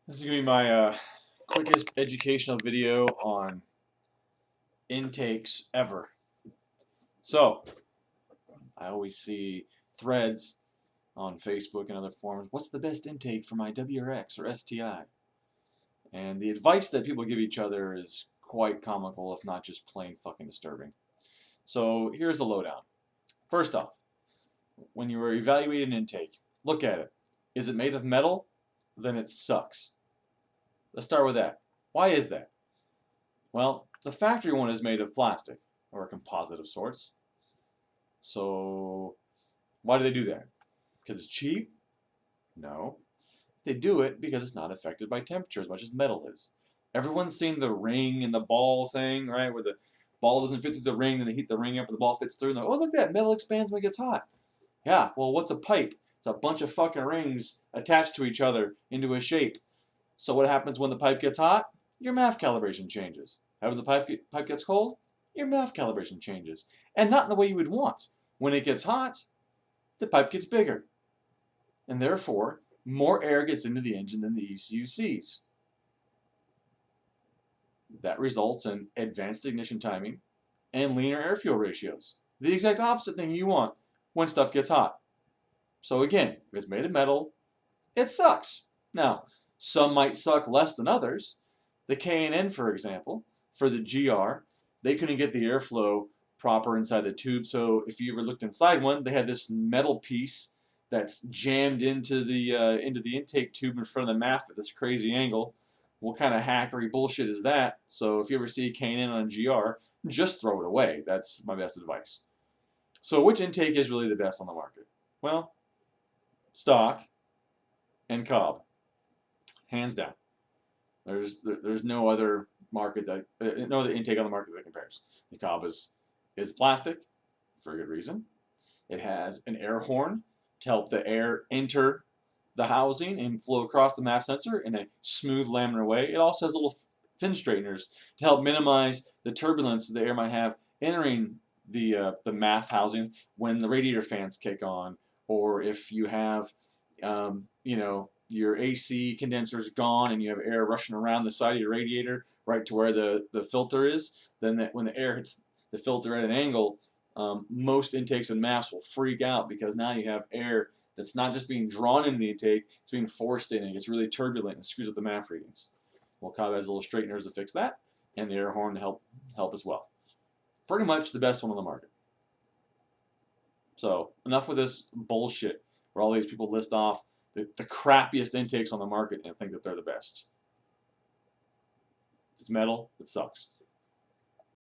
This is going to be my quickest educational video on intakes ever. So, I always see threads on Facebook and other forums, what's the best intake for my WRX or STI? And the advice that people give each other is quite comical, if not just plain fucking disturbing. So, here's the lowdown. First off, when you are evaluating an intake, look at it. Is it made of metal? Then it sucks. Let's start with that. Why is that? Well, the factory one is made of plastic, or a composite of sorts. So, why do they do that? Because it's cheap? No. They do it because it's not affected by temperature as much as metal is. Everyone's seen the ring and the ball thing, right? Where the ball doesn't fit through the ring, then they heat the ring up and the ball fits through, and oh, look at that, metal expands when it gets hot. Yeah, well, what's a pipe? It's a bunch of fucking rings attached to each other into a shape. So what happens when the pipe gets hot? Your MAF calibration changes. How when the pipe gets cold? Your MAF calibration changes. And not in the way you would want. When it gets hot, the pipe gets bigger. And therefore, more air gets into the engine than the ECU sees. That results in advanced ignition timing and leaner air-fuel ratios. The exact opposite thing you want when stuff gets hot. So again, if it's made of metal, it sucks. Now, some might suck less than others. The K&N, for example, for the GR, they couldn't get the airflow proper inside the tube. So if you ever looked inside one, they had this metal piece that's jammed into the intake tube in front of the MAF at this crazy angle. What kind of hackery bullshit is that? So if you ever see a K&N on a GR, just throw it away. That's my best advice. So which intake is really the best on the market? Well, stock and Cobb. Hands down. There's no other market that no other intake on the market that compares. The Cobb is plastic for a good reason. It has an air horn to help the air enter the housing and flow across the MAF sensor in a smooth laminar way. It also has little fin straighteners to help minimize the turbulence the air might have entering the MAF housing when the radiator fans kick on, or if you have your AC condenser's gone and you have air rushing around the side of your radiator right to where the filter is, then when the air hits the filter at an angle, most intakes and MAFs will freak out because now you have air that's not just being drawn into the intake, it's being forced in and it gets really turbulent and screws up the MAF readings. Well, Cobb has little straighteners to fix that and the air horn to help as well. Pretty much the best one on the market. So enough with this bullshit where all these people list off the crappiest intakes on the market and think that they're the best. If it's metal, it sucks.